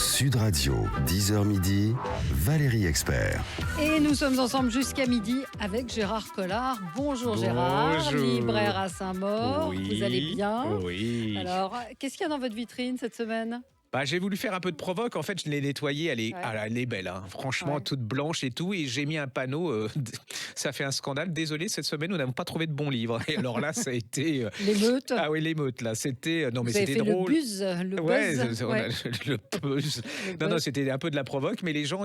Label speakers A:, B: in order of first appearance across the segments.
A: Sud Radio, 10h midi, Valérie Expert.
B: Et nous sommes ensemble jusqu'à midi avec Gérard Collard. Bonjour Gérard, libraire à Saint-Maur.
C: Oui,
B: vous allez bien?
C: Oui.
B: Alors, qu'est-ce qu'il y a dans votre vitrine cette semaine?
C: J'ai voulu faire un peu de provoque. En fait, je l'ai nettoyée. Elle est belle. Hein. Franchement, toute blanche et tout. Et j'ai mis un panneau. Ça fait un scandale. Désolé, cette semaine, nous n'avons pas trouvé de bons livres. Et alors là, ça a été...
B: L'émeute.
C: Ah oui, l'émeute, là. C'était... Non, mais
B: vous avez
C: c'était
B: fait
C: drôle.
B: le buzz. Le
C: buzz. Non, c'était un peu de la provoque. Mais les gens,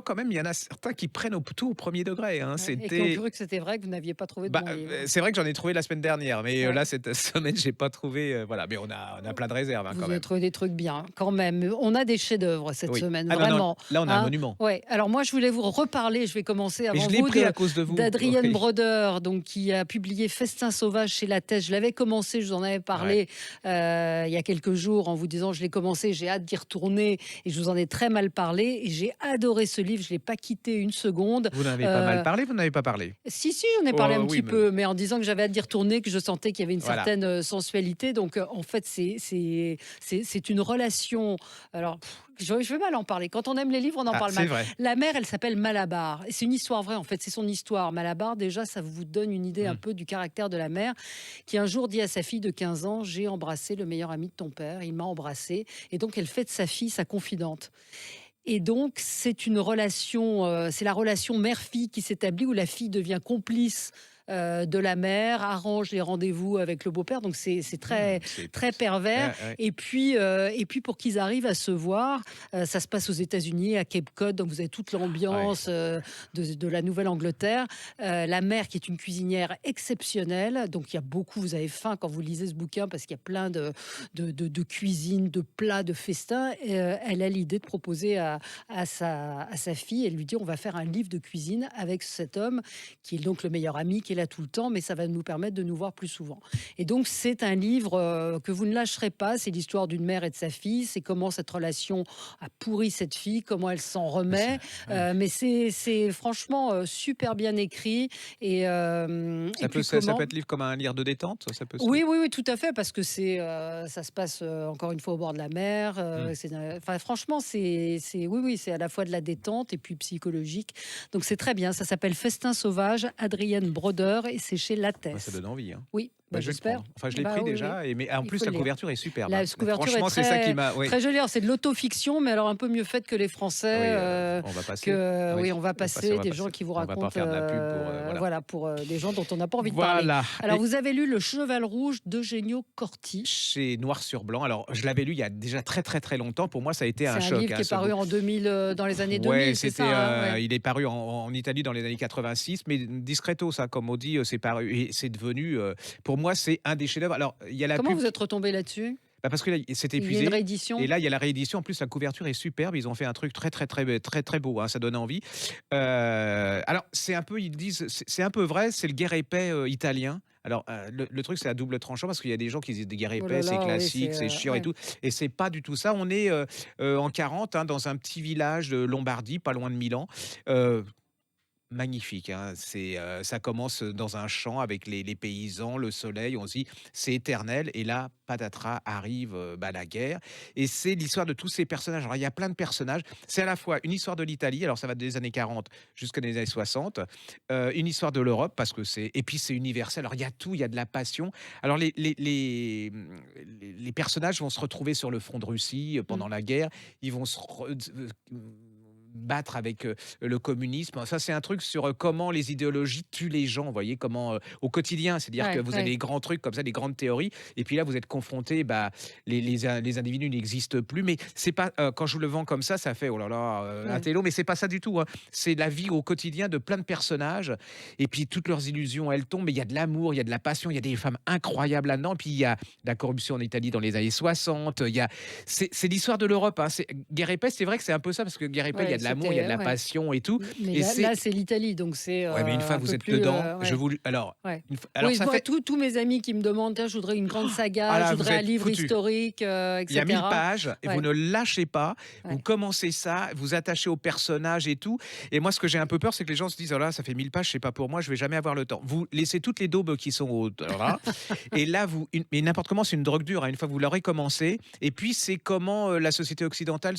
C: quand même, il y en a certains qui prennent tout au premier degré. Hein.
B: Et qui ont cru que c'était vrai que vous n'aviez pas trouvé de bons livres.
C: C'est vrai que j'en ai trouvé la semaine dernière. Mais là, cette semaine, j'ai pas trouvé... voilà. Mais on a plein de réserves, hein, quand même.
B: Vous avez trouvé des trucs bien. Quand même, on a des chefs-d'œuvre cette semaine,
C: vraiment.
B: Non.
C: Là, on a un monument.
B: Ouais. Alors moi, je voulais vous reparler. Je vais commencer avant
C: à cause de vous.
B: D'Adrienne Brodeur, donc qui a publié Festin sauvage chez Lattès. Je l'avais commencé, je vous en avais parlé il y a quelques jours en vous disant je l'ai commencé, j'ai hâte d'y retourner et je vous en ai très mal parlé et j'ai adoré ce livre. Je l'ai pas quitté une seconde.
C: Vous n'avez pas mal parlé, vous n'avez pas parlé.
B: Si, j'en ai parlé un petit peu, mais en disant que j'avais hâte d'y retourner, que je sentais qu'il y avait une certaine sensualité. Donc en fait, c'est une relation. Alors, je vais mal en parler. Quand on aime les livres, on en parle mal.
C: Vrai.
B: La mère, elle s'appelle Malabar. Et c'est une histoire vraie, en fait. C'est son histoire. Malabar, déjà, ça vous donne une idée un peu du caractère de la mère, qui un jour dit à sa fille de 15 ans, j'ai embrassé le meilleur ami de ton père. Il m'a embrassé. Et donc, elle fait de sa fille sa confidente. Et donc, c'est une relation, c'est la relation mère-fille qui s'établit où la fille devient complice de la mère, arrange les rendez-vous avec le beau-père, donc c'est très pervers. Et puis pour qu'ils arrivent à se voir, ça se passe aux États-Unis, à Cape Cod, donc vous avez toute l'ambiance de la Nouvelle-Angleterre. La mère qui est une cuisinière exceptionnelle, donc il y a beaucoup, vous avez faim quand vous lisez ce bouquin parce qu'il y a plein de cuisine, de plats, de festins. Elle a l'idée de proposer à sa fille, elle lui dit on va faire un livre de cuisine avec cet homme qui est donc le meilleur ami, qui est là tout le temps, mais ça va nous permettre de nous voir plus souvent. Et donc, c'est un livre que vous ne lâcherez pas. C'est l'histoire d'une mère et de sa fille. C'est comment cette relation a pourri cette fille, comment elle s'en remet. Mais c'est franchement super bien écrit.
C: Ça peut être livre comme un livre de détente, ça peut
B: oui, tout à fait, parce que ça se passe encore une fois au bord de la mer. Franchement, c'est à la fois de la détente et puis psychologique. Donc, c'est très bien. Ça s'appelle Festin sauvage, Adrienne Brodeur, et c'est chez Lattès.
C: Ça donne envie. Hein.
B: Oui. J'espère.
C: Je l'ai pris déjà. Oui. Mais en plus, la couverture est superbe.
B: La couverture
C: franchement, c'est ça qui m'a.
B: Très jolie. C'est de l'autofiction, mais alors un peu mieux faite que les Français.
C: On va passer.
B: On va passer des gens qui vous racontent.
C: On va pas faire de la pub
B: pour des gens dont on n'a pas envie de parler. Alors, vous avez lu Le Cheval Rouge d'Eugenio Corti.
C: Chez Noir sur Blanc. Alors, je l'avais lu il y a déjà très, très, très longtemps. Pour moi, ça a été un choc.
B: C'est un livre qui est paru en 2000, dans les années 2000.
C: Il est paru en Italie dans les années 86, mais discreto, ça, comme on dit, c'est paru. Et c'est devenu, pour moi, c'est un des chefs-d'œuvre. Alors,
B: comment vous êtes retombé là-dessus?
C: Parce que là, c'est épuisé.
B: Il y a une réédition.
C: Et là, il y a la réédition. En plus, la couverture est superbe. Ils ont fait un truc très, très, très, très, très beau. Hein. Ça donne envie. Alors, c'est un peu, ils disent, c'est un peu vrai. C'est le guerre et paix italien. Alors, le truc, c'est à double tranchant parce qu'il y a des gens qui disent des guerres et paix, c'est classique, c'est chiant et tout. Et c'est pas du tout ça. On est en 40, dans un petit village de Lombardie, pas loin de Milan. Magnifique, hein. Ça commence dans un champ avec les paysans, le soleil, on se dit c'est éternel et là patatras arrive la guerre et c'est l'histoire de tous ces personnages. Alors il y a plein de personnages, c'est à la fois une histoire de l'Italie, alors ça va des années 40 jusqu'aux années 60, une histoire de l'Europe parce que c'est universel. Alors il y a tout, il y a de la passion. Alors les personnages vont se retrouver sur le front de Russie pendant la guerre, ils vont se battre avec le communisme. Ça, c'est un truc sur comment les idéologies tuent les gens, vous voyez, comment au quotidien, c'est-à-dire que vous avez des grands trucs comme ça, des grandes théories, et puis là, vous êtes confrontés, les individus n'existent plus, mais c'est pas, quand je vous le vends comme ça fait, oh là là, un télo, mais c'est pas ça du tout, hein. C'est la vie au quotidien de plein de personnages, et puis toutes leurs illusions, elles tombent, mais il y a de l'amour, il y a de la passion, il y a des femmes incroyables là-dedans, puis il y a de la corruption en Italie dans les années 60, c'est l'histoire de l'Europe, hein. Guerre et paix, c'est vrai que c'est un peu ça, parce que Guerre et paix, il y a de l'amour, il y a de la
B: ouais.
C: passion et tout.
B: Mais
C: Et
B: là, c'est l'Italie, donc c'est
C: ouais, mais une fois
B: un
C: que vous
B: peu
C: êtes
B: plus.
C: dedans,
B: Ouais.
C: alors,
B: Ouais.
C: alors
B: Oui,
C: ça
B: moi,
C: fait,
B: tous mes amis qui me demandent, tiens, je voudrais une grande
C: ah
B: saga, je
C: là, vous
B: voudrais un
C: êtes
B: livre
C: foutus.
B: historique,
C: Il y a 1000
B: etc.
C: pages et vous
B: Ouais,
C: ne lâchez pas. Vous
B: ouais.
C: commencez ça, vous attachez aux personnages et tout. Et moi, ce que j'ai un peu peur, c'est que les gens se disent: «Oh là, ça fait 1000 pages, c'est pas pour moi, je vais jamais avoir le temps». Vous laissez toutes les daubes qui sont au là et là, mais n'importe comment, c'est une drogue dure, hein, une fois que vous l'aurez commencé. Et puis, c'est comment, la société occidentale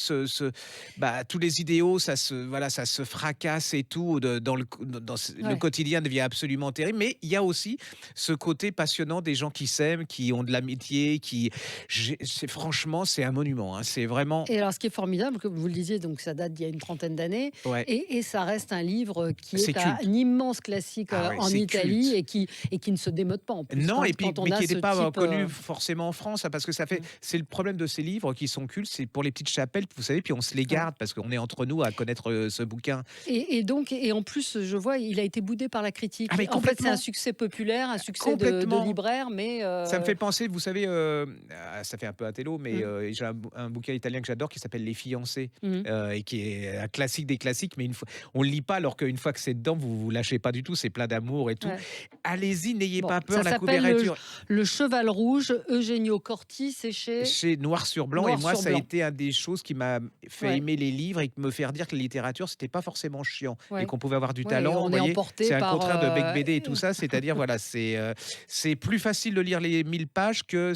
C: tous les idéaux, ça se fracasse et tout dans le
B: Ouais.
C: quotidien devient absolument terrible. Mais il y a aussi ce côté passionnant des gens qui s'aiment, qui ont de l'amitié, c'est franchement, c'est un monument, hein. C'est vraiment
B: Et alors, ce qui est formidable, comme vous le disiez, donc ça date d'il y a une trentaine d'années,
C: ouais,
B: et ça reste un livre qui
C: c'est
B: est
C: culte.
B: un immense classique
C: Ah ouais,
B: en
C: c'est
B: Italie
C: culte.
B: et qui ne se démode pas en plus.
C: Non, et puis
B: Quand on
C: mais
B: a
C: qui
B: ce
C: n'était pas,
B: type.
C: connu forcément en France, hein, parce que c'est le problème de ces livres qui sont cultes, c'est pour les petites chapelles, vous savez, puis on se les
B: Ouais.
C: garde parce qu'on est entre nous à connaître, ce bouquin.
B: Et en plus, je vois, il a été boudé par la
C: Ah
B: critique.
C: mais
B: En fait, c'est un
C: complètement,
B: succès populaire, un succès de
C: complètement.
B: libraire, mais
C: Ça me fait penser, vous savez, ça fait un peu intello, mais
B: mmh,
C: j'ai un bouquin italien que j'adore qui s'appelle Les fiancés,
B: mmh,
C: et qui est un classique des classiques, mais une fois on le lit pas alors qu'une fois que c'est dedans, vous lâchez pas du tout, c'est plein d'amour et tout.
B: ouais.
C: Allez-y, n'ayez
B: Bon,
C: pas
B: ça
C: peur, la
B: s'appelle
C: couverture
B: le Cheval Rouge, Eugenio Corti, c'est chez
C: chez Noir sur blanc et
B: Noir
C: moi,
B: sur
C: ça a
B: Blanc.
C: été un des choses qui m'a fait
B: Ouais,
C: aimer les livres et me faire dire que la littérature, c'était pas forcément chiant et
B: ouais.
C: qu'on pouvait avoir du
B: Ouais, et
C: talent, vous
B: on est
C: voyez?
B: emporté
C: C'est un
B: par.
C: contraire de Bec BD et tout ça, c'est-à-dire, voilà, c'est plus facile de lire les 1000 pages que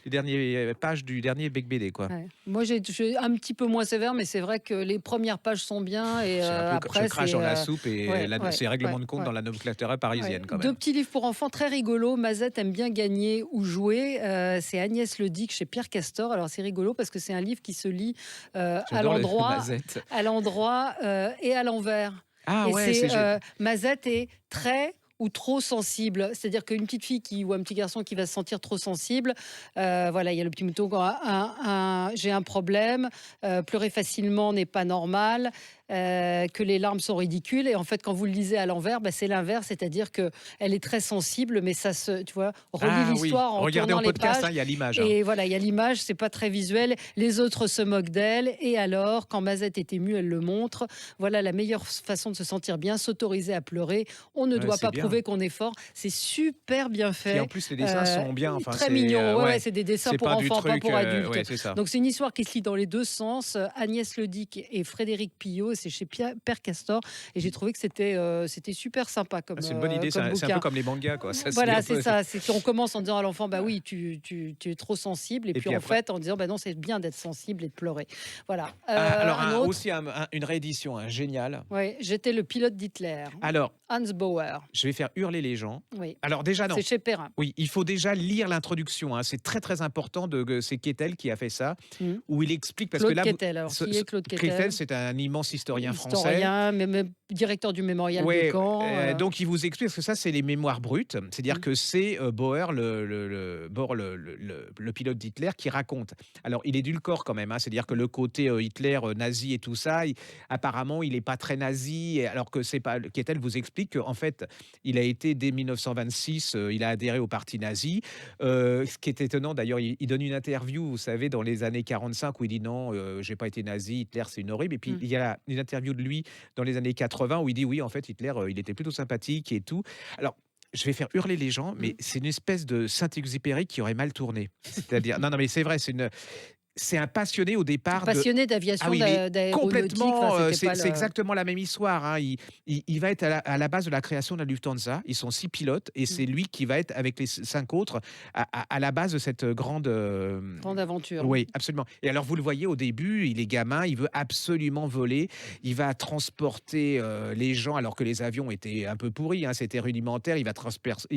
C: les dernières pages du dernier Bec BD, quoi.
B: Ouais. Moi, je suis un petit peu moins sévère, mais c'est vrai que les premières pages sont bien et
C: C'est un peu co je
B: après,
C: crache
B: c'est.
C: dans la soupe et
B: Ouais,
C: là,
B: ouais,
C: c'est règlement
B: ouais,
C: de compte
B: ouais.
C: dans la nomenclature
B: Ouais.
C: parisienne quand
B: 2
C: même.
B: petits livres pour enfants très rigolos. Mazette aime bien gagner ou jouer. C'est Agnès Ledic chez Pierre Castor. Alors, c'est rigolo parce que c'est un livre qui se lit à
C: J'adore le
B: l'endroit,
C: Mazette.
B: et à l'envers.
C: Ah
B: Et
C: ouais,
B: c'est
C: c'est gé
B: Mazette est très ou trop sensible. C'est-à-dire qu'une petite fille ou un petit garçon qui va se sentir trop sensible, voilà, il y a le petit mouton, j'ai un problème, pleurer facilement n'est pas normal, que les larmes sont ridicules. Et en fait, quand vous le lisez à l'envers, bah, c'est l'inverse, c'est-à-dire que elle est très sensible, mais tu vois, relie
C: ah oui,
B: l'histoire en
C: regardez
B: tournant
C: en
B: les
C: podcast, hein,
B: pages.
C: il y a l'image, hein.
B: Et voilà, il y a l'image, c'est pas très visuel. Les autres se moquent d'elle. Et alors, quand Mazette est émue, elle le montre. Voilà la meilleure façon de se sentir bien, s'autoriser à pleurer. On ne
C: Ouais,
B: doit
C: c'est
B: pas
C: bien.
B: prouver qu'on est fort. C'est super bien
C: Puis en
B: fait.
C: plus, les dessins sont bien, enfin,
B: Très mignon. Ouais, ouais,
C: ouais,
B: c'est des dessins
C: c'est
B: pour
C: pas du
B: enfants, pas
C: truc,
B: pour adultes.
C: ouais, c'est ça.
B: Donc c'est une histoire qui se lit dans les deux sens. Agnès Ledic et Frédéric Pillot, c'est chez Père Castor. Et j'ai trouvé que c'était super sympa
C: Ah,
B: comme,
C: c'est une bonne idée,
B: comme
C: c'est un peu
B: bouquin.
C: comme les mangas, quoi. Ça se lit
B: Voilà,
C: un
B: c'est
C: peu
B: ça. C'est qu'on commence en disant à l'enfant, bah oui, tu es trop sensible. Et
C: et
B: puis
C: puis
B: en
C: après
B: fait, en disant, bah non, c'est bien d'être sensible et de pleurer. Voilà.
C: alors
B: Un autre,
C: aussi une réédition, hein, géniale.
B: ouais, j'étais le pilote d'Hitler.
C: Alors,
B: Hans Bauer.
C: je vais faire hurler les gens.
B: Oui.
C: Alors déjà, non.
B: C'est chez Perrin.
C: Oui, il faut déjà lire l'introduction, hein. C'est très, très important c'est Kettel qui a fait ça,
B: Hmm.
C: où il explique parce que
B: Claude
C: là,
B: Quetel. Alors, qui est Claude Quetel?
C: C'est un immense historien français.
B: Historien, même directeur du mémorial de
C: Ouais,
B: Caen.
C: donc il vous explique parce que ça, c'est les mémoires brutes. C'est-à-dire
B: Mm.
C: que c'est, Bauer, le pilote d'Hitler qui raconte. Alors, il édulcore quand même, hein. C'est-à-dire que le côté, Hitler, nazi et tout ça, apparemment, il est pas très nazi et alors que c'est pas Kettel vous explique qu'en fait, il a été dès 1926, il a adhéré au parti nazi. Ce qui est étonnant d'ailleurs, il donne une interview, vous savez, dans les années 45 où il dit: «Non, j'ai pas été nazi, Hitler, c'est une horrible» et puis
B: Mm.
C: il y a une interview de lui dans les années 80 où il dit: «Oui, en fait, Hitler, il était plutôt sympathique et tout». Alors, je vais faire hurler les gens, mais
B: Mm.
C: c'est une espèce de Saint-Exupéry qui aurait mal tourné. C'est-à-dire non, non, mais c'est vrai, c'est un passionné au départ de
B: Passionné
C: ah
B: d'aviation,
C: oui, mais
B: d'aéronautique.
C: complètement,
B: Enfin, c'était pas
C: c'est
B: le.
C: exactement la même histoire, hein. Il va être à la base de la création de la Lufthansa. Ils sont 6 pilotes et c'est
B: Mm.
C: lui qui va être avec les 5 autres à la base de cette grande,
B: Grande aventure.
C: oui, absolument. Et alors, vous le voyez au début, il est gamin, il veut absolument voler. Il va transporter les gens alors que les avions étaient un peu pourris, hein, c'était rudimentaire. Il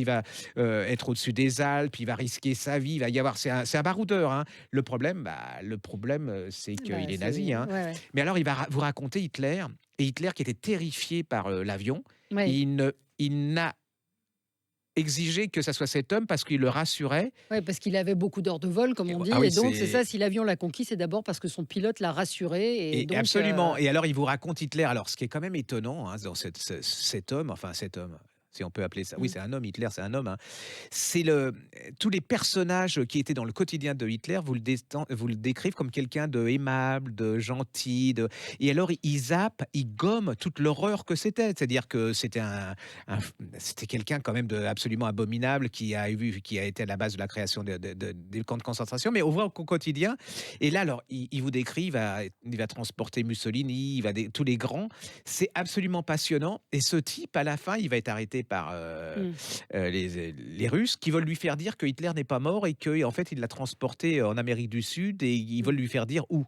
C: va être au-dessus des Alpes, il va risquer sa vie. Il va y avoir, c'est un baroudeur, hein. Le problème, c'est
B: Bah,
C: qu'il est nazi, hein.
B: ouais, ouais.
C: Mais alors, il va vous raconter Hitler, et Hitler qui était terrifié par l'avion.
B: Ouais.
C: Il n'a exigé que ça soit cet homme parce qu'il le rassurait.
B: Ouais, parce qu'il avait beaucoup d'heures de vol, comme
C: Et
B: on
C: voi
B: dit.
C: ah oui,
B: Et donc, c'est
C: c'est
B: ça, si l'avion l'a conquis, c'est d'abord parce que son pilote l'a rassuré. Et donc,
C: absolument. Et alors, il vous raconte Hitler. Alors, ce qui est quand même étonnant, hein, dans cet homme, enfin cet homme, si on peut appeler ça. Oui,
B: Mmh.
C: c'est un homme, Hitler, c'est un homme, hein. C'est le tous les personnages qui étaient dans le quotidien de Hitler, vous le décrivent comme quelqu'un de aimable, de gentil, et alors ils zappent, ils gomment toute l'horreur que c'était. C'est-à-dire que un c'était quelqu'un quand même de absolument abominable qui a été à la base de la création des camps de concentration, mais on voit qu'au quotidien et là alors il vous décrit, il va transporter Mussolini, il va tous les grands. C'est absolument passionnant et ce type à la fin, il va être arrêté par,
B: Mmh.
C: les Russes qui veulent lui faire dire que Hitler n'est pas mort et qu'en fait, il l'a transporté en Amérique du Sud et ils
B: Mmh.
C: veulent lui faire dire où.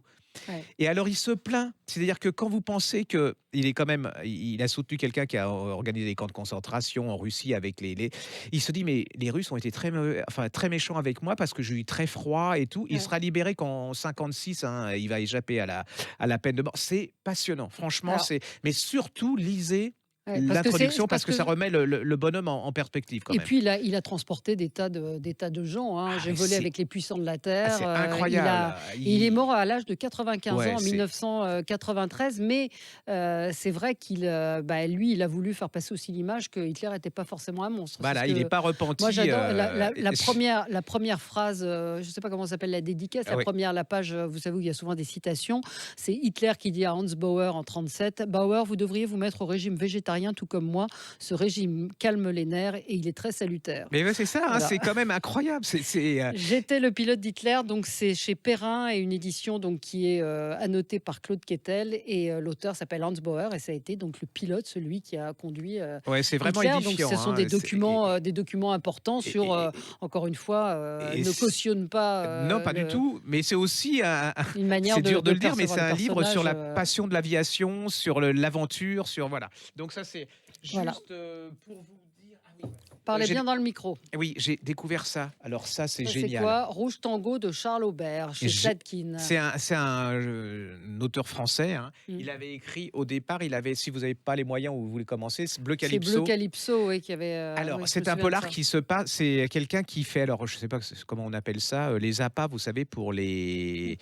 B: Ouais.
C: Et alors, il se plaint. C'est-à-dire que quand vous pensez qu'il est quand même, il a soutenu quelqu'un qui a organisé des camps de concentration en Russie avec il se dit, mais les Russes ont été très, enfin, très méchants avec moi parce que j'ai eu très froid et tout. Il
B: Ouais.
C: sera libéré qu'en 56, hein, il va échapper à la peine de mort. C'est passionnant. Franchement,
B: Alors,
C: mais surtout, lisez
B: ouais,
C: l'introduction
B: parce
C: parce que ça
B: que
C: remet le bonhomme en perspective quand
B: et
C: même.
B: puis il a transporté des tas de gens, hein.
C: Ah,
B: J'ai
C: mais
B: volé avec les puissants de la terre,
C: c'est incroyable.
B: il est mort à l'âge de 95 ans
C: Ouais,
B: en 1993, mais c'est vrai lui, il a voulu faire passer aussi l'image que Hitler était pas forcément un monstre. C'est ce
C: voilà, il est
B: que
C: pas
B: moi
C: repenti,
B: j'adore la première phrase, je sais pas comment s'appelle la dédicace,
C: ah oui.
B: la page, vous savez où il y a souvent des citations, c'est Hitler qui dit à Hans Bauer en 37: «Bauer, vous devriez vous mettre au régime végétarien tout comme moi. Ce régime calme les nerfs et il est très salutaire.»
C: Mais ouais, c'est ça, hein,
B: Voilà.
C: c'est quand même incroyable.
B: J'étais le pilote d'Hitler, donc c'est chez Perrin et une édition donc qui est annotée par Claude Quetel et l'auteur s'appelle Hans Bauer et ça a été donc le pilote, celui qui a conduit
C: Ouais, c'est vraiment
B: Hitler. Donc
C: édifiant,
B: ce sont
C: hein,
B: des documents importants
C: et
B: sur,
C: et
B: encore une fois,
C: et
B: ne
C: c
B: cautionne pas
C: non, pas du tout, mais c'est aussi
B: une manière
C: c'est dur de
B: de
C: le dire, mais
B: percevoir
C: c'est
B: le
C: un livre sur
B: personnage.
C: la passion de l'aviation, sur l'aventure, sur voilà. Donc ça, c'est
B: Voilà.
C: juste, pour vous dire ah oui,
B: Parlez
C: j'ai
B: bien dans le micro.
C: oui, j'ai découvert ça. Alors ça, c'est
B: Ça, c'est
C: génial.
B: quoi? Rouge Tango de Charles Aubert chez
C: J'ai
B: Sladkin.
C: un auteur français, hein.
B: Mm.
C: Il avait écrit au départ, si vous n'avez pas les moyens ou vous voulez commencer, c'est Bleu
B: C'est Bleu
C: Calypso.
B: Calypso, oui, qui avait.
C: Alors,
B: Oui, je me
C: c'est un
B: souviens de
C: polar
B: ça.
C: qui se passe. C'est quelqu'un qui fait. Alors, je sais pas comment on appelle ça. Les appâts, vous savez,
B: Pour les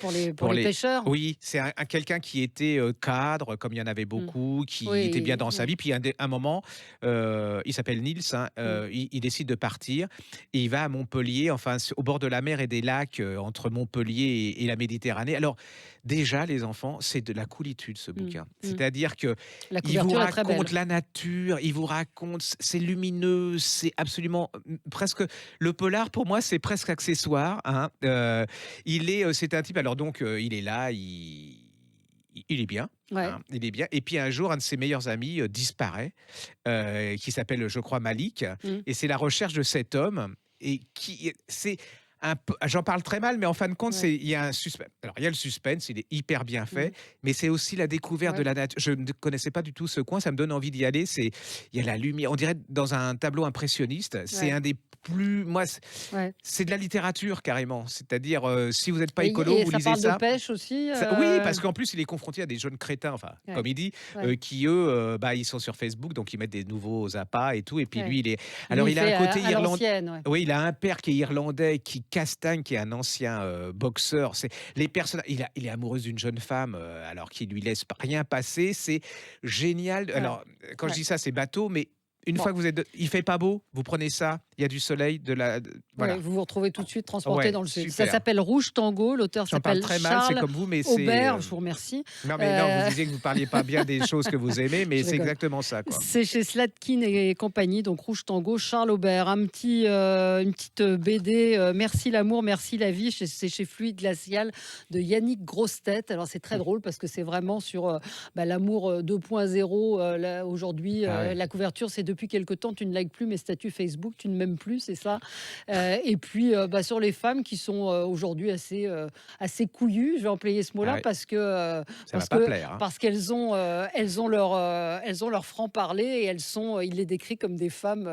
B: pêcheurs.
C: Oui, c'est quelqu'un qui était cadre, comme il y en avait
B: Mm.
C: beaucoup, qui était bien
B: Oui,
C: dans sa vie. Puis un moment, il s'appelle Nils. Hein,
B: mm.
C: il décide de partir et il va à Montpellier, enfin au bord de la mer et des lacs entre Montpellier et la Méditerranée. Alors déjà, les enfants, c'est de la coolitude ce
B: Mm.
C: bouquin.
B: Mm.
C: C'est-à-dire que
B: La
C: il vous
B: couverture est très belle.
C: raconte la nature, il vous raconte, c'est lumineux, c'est absolument presque le polar pour moi, c'est presque accessoire. Hein. C'est un type. Alors donc, il est là, il est bien.
B: Ouais.
C: Hein, il est bien. Et puis un jour, un de ses meilleurs amis disparaît, qui s'appelle, je crois, Malik.
B: Mm.
C: Et c'est la recherche de cet homme. Et qui, c'est un peu, j'en parle très mal, mais en fin de compte,
B: Ouais.
C: il y a un suspense. Alors, il y a le suspense, il est hyper bien fait,
B: Mm.
C: mais c'est aussi la découverte de
B: Ouais.
C: la nature. Je ne connaissais pas du tout ce coin, ça me donne envie d'y aller. Il y a la lumière, on dirait dans un tableau impressionniste. C'est
B: Ouais.
C: un des plus, moi,
B: Ouais.
C: c'est de la littérature carrément. C'est-à-dire, si vous n'êtes pas
B: Et,
C: écolo,
B: et
C: vous
B: ça
C: lisez
B: parle de
C: ça.
B: pêche aussi.
C: Oui, parce qu'en plus, il est confronté à des jeunes crétins, enfin,
B: Ouais.
C: comme il dit,
B: Ouais.
C: qui eux, ils sont sur Facebook, donc ils mettent des nouveaux appâts et tout. Et puis
B: Ouais.
C: lui,
B: Lui,
C: il a un
B: fait
C: côté
B: à
C: irlandais.
B: l'ancienne. Ouais.
C: Oui, il a un père qui est irlandais, qui Castagne, qui est un ancien boxeur. C'est les personnes. Il est amoureux d'une jeune femme, alors qu'il lui laisse rien passer. C'est génial.
B: Ouais.
C: Alors, quand je
B: Ouais.
C: dis ça, c'est bateau, mais une
B: Bon.
C: fois que vous êtes, il fait pas beau, vous prenez ça. Il y a du soleil, voilà.
B: Ouais, vous vous retrouvez tout de suite transporté
C: Ouais,
B: dans le sud. Ça
C: super.
B: s'appelle Rouge Tango. L'auteur
C: J'en parle
B: s'appelle
C: très mal, c'est
B: Charles
C: comme vous, mais c'est.
B: Aubert. Je vous remercie.
C: Non, mais non,
B: Euh,
C: vous disiez que vous parliez pas bien des choses que vous aimez, mais
B: Je
C: c'est
B: rigole.
C: exactement ça, quoi.
B: C'est chez Sladkin et compagnie, donc Rouge Tango, Charles Aubert. Une petite BD, Merci l'amour, merci la vie, c'est chez Fluide Glacial de Yannick Grossetête. Alors c'est très drôle parce que c'est vraiment sur l'amour 2.0. Là, aujourd'hui,
C: Ah oui.
B: la couverture, c'est depuis quelque temps, tu ne likes plus mes statuts Facebook, tu ne m'aimes plus, c'est ça. Et puis sur les femmes qui sont aujourd'hui assez couillues, je vais employer ce mot-là,
C: Ah oui.
B: parce que
C: Ça va pas plaire. Hein.
B: parce qu'elles ont leur franc-parler et il les décrit comme des femmes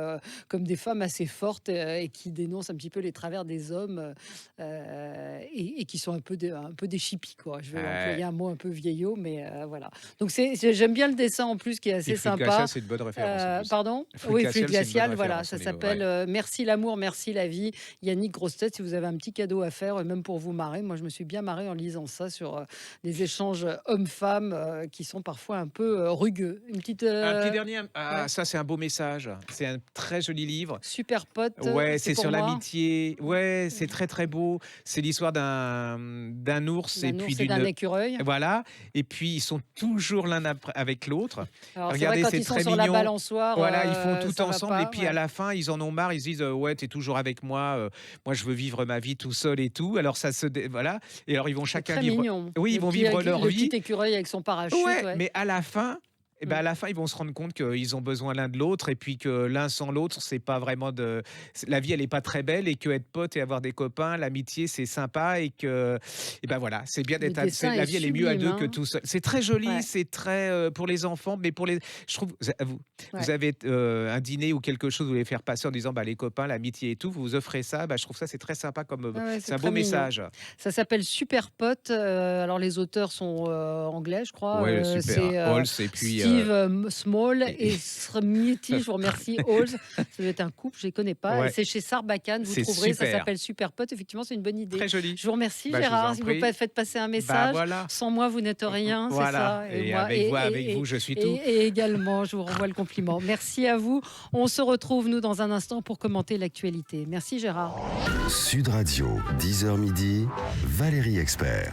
B: assez fortes et qui dénoncent un petit peu les travers des hommes et qui sont un peu des chippies, quoi. Je vais
C: Ouais.
B: employer un mot un peu vieillot, mais voilà. Donc j'aime bien le dessin en plus qui est assez
C: Puis Fluide
B: sympa.
C: Glacial, c'est une bonne référence. En plus.
B: Pardon? Non?
C: Flûte
B: Oui,
C: glaciale,
B: Flûte
C: c'est une bonne
B: glaciale, voilà,
C: référence
B: ça
C: au niveau,
B: s'appelle
C: ouais.
B: Merci l'amour, merci la vie. Yannick Grossetête, si vous avez un petit cadeau à faire, même pour vous marrer. Moi, je me suis bien marrée en lisant ça sur des échanges hommes-femmes qui sont parfois un peu rugueux. Une petite
C: Un petit dernier,
B: ouais,
C: ça c'est un beau message. C'est un très joli livre.
B: super pote,
C: Ouais,
B: c'est
C: c'est
B: pour
C: sur
B: moi.
C: l'amitié. Ouais, c'est très, très beau. C'est l'histoire d'un ours et
B: D'un
C: puis
B: ours et d'un
C: d'une
B: écureuil.
C: voilà, et puis ils sont toujours l'un avec l'autre.
B: Alors c'est vrai,
C: Regardez,
B: quand
C: c'est
B: ils sont
C: très
B: sur la
C: mignon.
B: balançoire,
C: Voilà, ils font tout
B: ça va
C: ensemble et
B: pas.
C: puis à
B: Ouais.
C: la fin, ils en ont marre, ils se disent: «Ouais, tu es toujours avec moi, moi je veux vivre ma vie tout seul et tout». Alors ça se dé voilà, et alors ils vont
B: C'est
C: chacun
B: très
C: vivre
B: mignon.
C: oui, ils vont vivre leur
B: Le petit
C: vie.
B: écureuil avec son parachute,
C: Ouais,
B: ouais.
C: mais à la fin, eh ben,
B: Mmh.
C: à la fin, ils vont se rendre compte qu'ils ont besoin l'un de l'autre et puis que l'un sans l'autre, c'est pas vraiment de la vie, elle est pas très belle et qu'être pote et avoir des copains, l'amitié, c'est sympa et que et ben, voilà, c'est bien
B: Le
C: d'être à
B: dessin
C: la
B: est
C: vie, elle est mieux à
B: sublime,
C: 2 que
B: hein.
C: tout seul. C'est très joli,
B: Ouais,
C: c'est très, pour les enfants, mais pour les je trouve vous
B: ouais.
C: avez, un dîner ou quelque chose, vous voulez faire passer en disant, bah, les copains, l'amitié et tout, vous vous offrez ça, bah, je trouve ça, c'est très sympa comme,
B: Ouais, ouais, c'est
C: c'est un beau
B: très mignon.
C: message.
B: Ça s'appelle Super Pote. Alors les auteurs sont anglais, je crois.
C: Ouais, super.
B: C'est
C: Halls et puis,
B: Steve Small
C: et
B: et Smithy. Je vous remercie. Halls. Ça doit être un couple, je ne les connais pas. Et
C: ouais,
B: c'est chez Sarbacane. Vous
C: c'est
B: trouverez. Ça
C: super.
B: s'appelle Super Pote. Effectivement, c'est une bonne idée.
C: Très joli.
B: Je vous remercie,
C: Bah, je vous
B: Gérard.
C: en
B: Si vous
C: prie.
B: faites passer un
C: Bah,
B: message.
C: voilà.
B: Sans moi, vous n'êtes rien. C'est
C: Voilà,
B: ça. Et
C: et
B: moi.
C: avec vous, je suis tout.
B: Et également, je vous renvoie le compliment. Merci à vous. On se retrouve, nous, dans un instant pour commenter l'actualité. Merci, Gérard.
A: Sud Radio, 10h midi, Valérie Expert.